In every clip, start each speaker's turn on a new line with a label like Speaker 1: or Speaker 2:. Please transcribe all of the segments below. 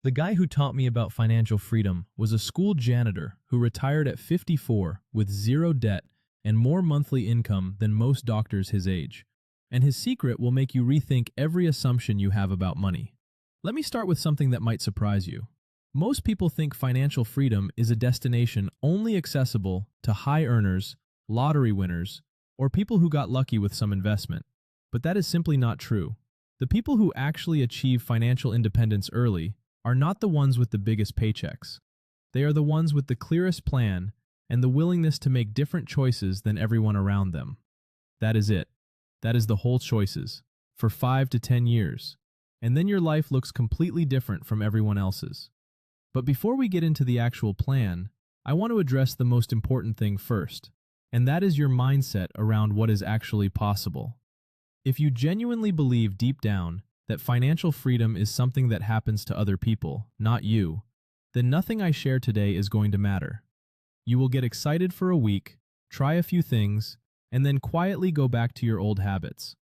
Speaker 1: The guy who taught me about financial freedom was a school janitor who retired at 54 with zero debt and more monthly income than most doctors his age. And his secret will make you rethink every assumption you have about money. Let me start with something that might surprise you. Most people think financial freedom is a destination only accessible to high earners, lottery winners, or people who got lucky with some investment. But that is simply not true. The people who actually achieve financial independence early are not the ones with the biggest paychecks. They are the ones with the clearest plan and the willingness to make different choices than everyone around them. That is it. That is the whole choices, for 5 to 10 years. And then your life looks completely different from everyone else's. But before we get into the actual plan, I want to address the most important thing first, and that is your mindset around what is actually possible. If you genuinely believe deep down that financial freedom is something that happens to other people, not you, then nothing I share today is going to matter. You will get excited for a week, try a few things, and then quietly go back to your old habits.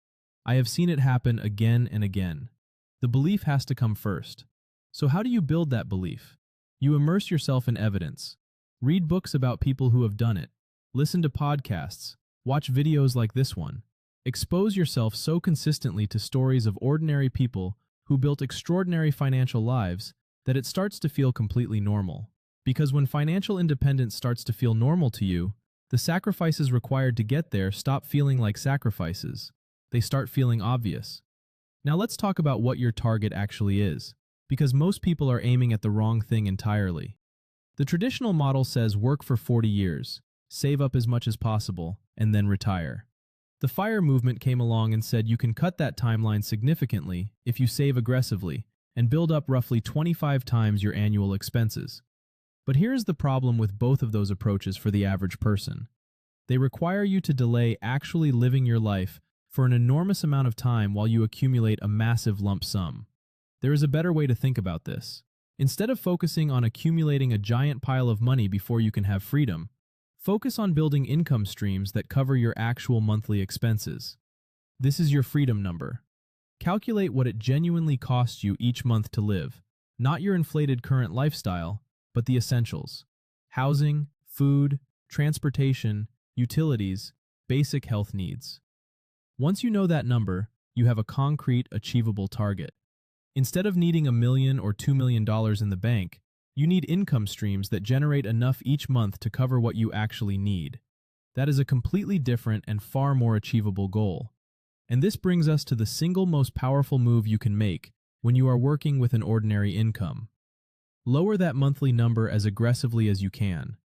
Speaker 1: I have seen it happen again and again. The belief has to come first. So how do you build that belief? You immerse yourself in evidence. Read books about people who have done it. Listen to podcasts. Watch videos like this one. Expose yourself so consistently to stories of ordinary people who built extraordinary financial lives that it starts to feel completely normal. Because when financial independence starts to feel normal to you, the sacrifices required to get there stop feeling like sacrifices. They start feeling obvious. Now let's talk about what your target actually is, because most people are aiming at the wrong thing entirely. The traditional model says work for 40 years, save up as much as possible, and then retire. The FIRE movement came along and said you can cut that timeline significantly if you save aggressively and build up roughly 25 times your annual expenses. But here's the problem with both of those approaches for the average person. They require you to delay actually living your life for an enormous amount of time while you accumulate a massive lump sum. There is a better way to think about this. Instead of focusing on accumulating a giant pile of money before you can have freedom, focus on building income streams that cover your actual monthly expenses. This is your freedom number. Calculate what it genuinely costs you each month to live, not your inflated current lifestyle, but the essentials: housing, food, transportation, utilities, basic health needs. Once you know that number, you have a concrete, achievable target. Instead of needing $1 million or $2 million in the bank, you need income streams that generate enough each month to cover what you actually need. That is a completely different and far more achievable goal. And this brings us to the single most powerful move you can make when you are working with an ordinary income. Lower that monthly number as aggressively as you can.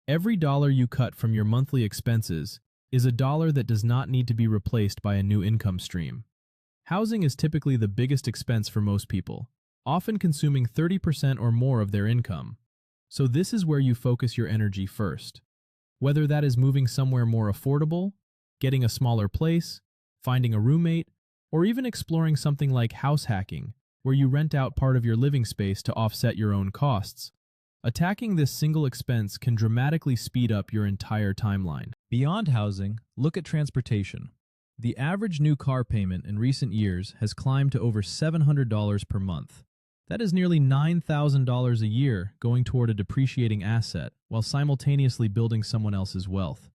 Speaker 1: Every dollar you cut from your monthly expenses is a dollar that does not need to be replaced by a new income stream. Housing is typically the biggest expense for most people, often consuming 30% or more of their income. So this is where you focus your energy first. Whether that is moving somewhere more affordable, getting a smaller place, finding a roommate, or even exploring something like house hacking, where you rent out part of your living space to offset your own costs. Attacking this single expense can dramatically speed up your entire timeline. Beyond housing, look at transportation. The average new car payment in recent years has climbed to over $700 per month. That is nearly $9,000 a year going toward a depreciating asset while simultaneously building someone else's wealth.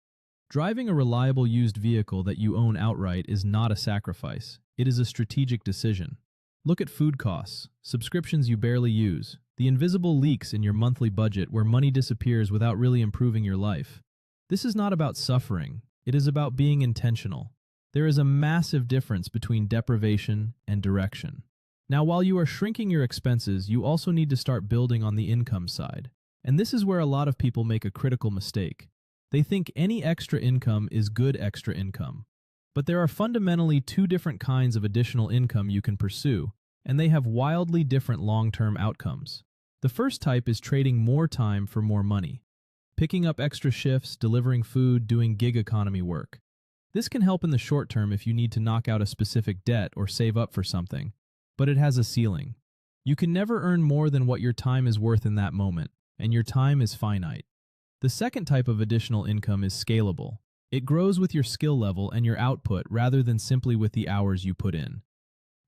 Speaker 1: Driving a reliable used vehicle that you own outright is not a sacrifice. It is a strategic decision. Look at food costs, subscriptions you barely use, the invisible leaks in your monthly budget where money disappears without really improving your life. This is not about suffering. It is about being intentional. There is a massive difference between deprivation and direction. Now, while you are shrinking your expenses, you also need to start building on the income side. And this is where a lot of people make a critical mistake. They think any extra income is good extra income. But there are fundamentally two different kinds of additional income you can pursue, and they have wildly different long-term outcomes. The first type is trading more time for more money. Picking up extra shifts, delivering food, doing gig economy work. This can help in the short term if you need to knock out a specific debt or save up for something, but it has a ceiling. You can never earn more than what your time is worth in that moment, and your time is finite. The second type of additional income is scalable. It grows with your skill level and your output rather than simply with the hours you put in.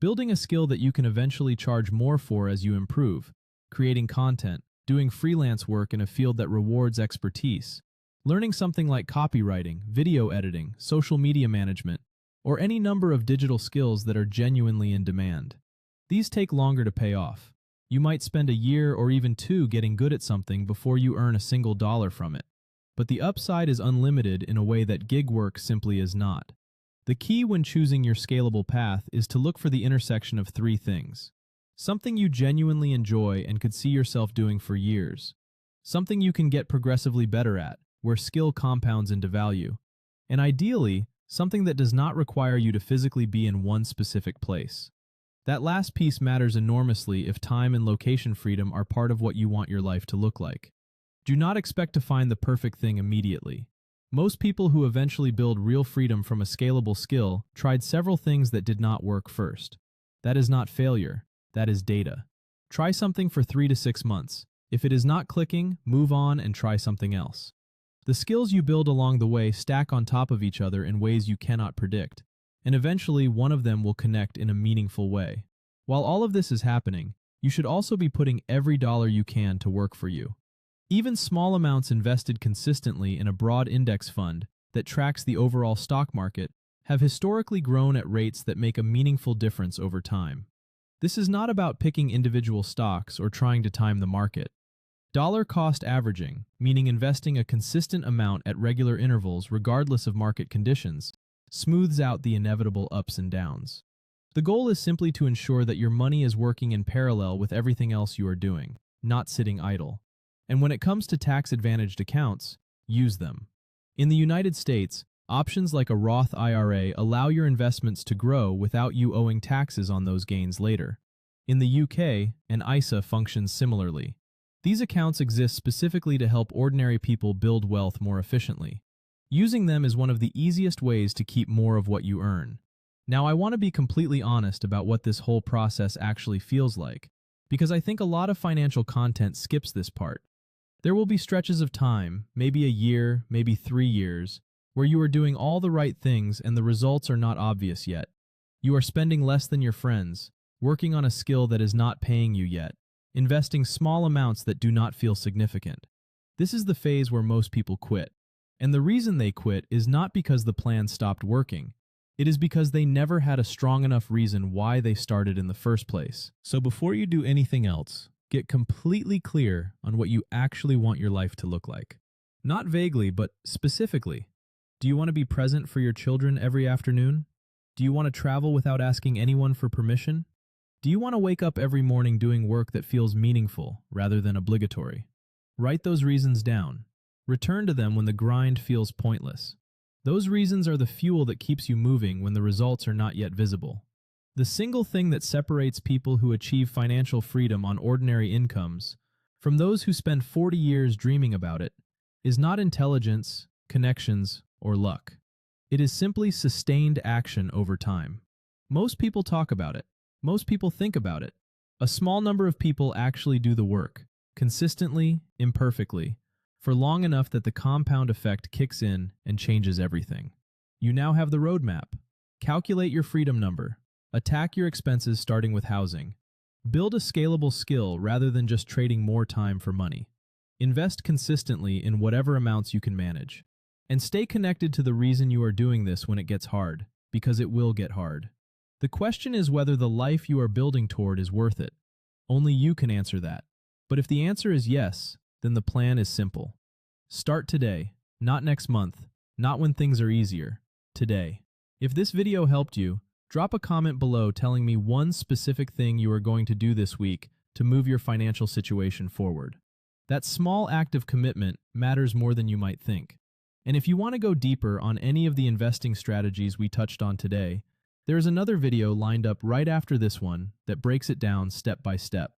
Speaker 1: Building a skill that you can eventually charge more for as you improve. creating content, doing freelance work in a field that rewards expertise, learning something like copywriting, video editing, social media management, or any number of digital skills that are genuinely in demand. These take longer to pay off. You might spend a year or even two getting good at something before you earn a single dollar from it. But the upside is unlimited in a way that gig work simply is not. The key when choosing your scalable path is to look for the intersection of three things. Something you genuinely enjoy and could see yourself doing for years. Something you can get progressively better at, where skill compounds into value. And ideally, something that does not require you to physically be in one specific place. That last piece matters enormously if time and location freedom are part of what you want your life to look like. Do not expect to find the perfect thing immediately. Most people who eventually build real freedom from a scalable skill tried several things that did not work first. That is not failure, that is data. Try something for 3 to 6 months. If it is not clicking, move on and try something else. The skills you build along the way stack on top of each other in ways you cannot predict, and eventually one of them will connect in a meaningful way. While all of this is happening, you should also be putting every dollar you can to work for you. Even small amounts invested consistently in a broad index fund that tracks the overall stock market have historically grown at rates that make a meaningful difference over time. This is not about picking individual stocks or trying to time the market. Dollar cost averaging, meaning investing a consistent amount at regular intervals regardless of market conditions, smooths out the inevitable ups and downs. The goal is simply to ensure that your money is working in parallel with everything else you are doing, not sitting idle. And when it comes to tax-advantaged accounts, use them. In the United States, options like a Roth IRA allow your investments to grow without you owing taxes on those gains later. In the UK, an ISA functions similarly. These accounts exist specifically to help ordinary people build wealth more efficiently. Using them is one of the easiest ways to keep more of what you earn. Now, I want to be completely honest about what this whole process actually feels like, because I think a lot of financial content skips this part. There will be stretches of time, maybe a year, maybe 3 years, where you are doing all the right things and the results are not obvious yet. You are spending less than your friends, working on a skill that is not paying you yet, investing small amounts that do not feel significant. This is the phase where most people quit. And the reason they quit is not because the plan stopped working. It is because they never had a strong enough reason why they started in the first place. So before you do anything else, get completely clear on what you actually want your life to look like. Not vaguely, but specifically. Do you want to be present for your children every afternoon? Do you want to travel without asking anyone for permission? Do you want to wake up every morning doing work that feels meaningful rather than obligatory? Write those reasons down. Return to them when the grind feels pointless. Those reasons are the fuel that keeps you moving when the results are not yet visible. The single thing that separates people who achieve financial freedom on ordinary incomes from those who spend 40 years dreaming about it is not intelligence, connections, or luck. It is simply sustained action over time. Most people talk about it. Most people think about it. A small number of people actually do the work, consistently, imperfectly, for long enough that the compound effect kicks in and changes everything. You now have the roadmap. Calculate your freedom number. Attack your expenses starting with housing. Build a scalable skill rather than just trading more time for money. Invest consistently in whatever amounts you can manage. And stay connected to the reason you are doing this when it gets hard, because it will get hard. The question is whether the life you are building toward is worth it. Only you can answer that. But if the answer is yes, then the plan is simple. Start today, not next month, not when things are easier, today. If this video helped you, drop a comment below telling me one specific thing you are going to do this week to move your financial situation forward. That small act of commitment matters more than you might think. And if you want to go deeper on any of the investing strategies we touched on today, there is another video lined up right after this one that breaks it down step by step.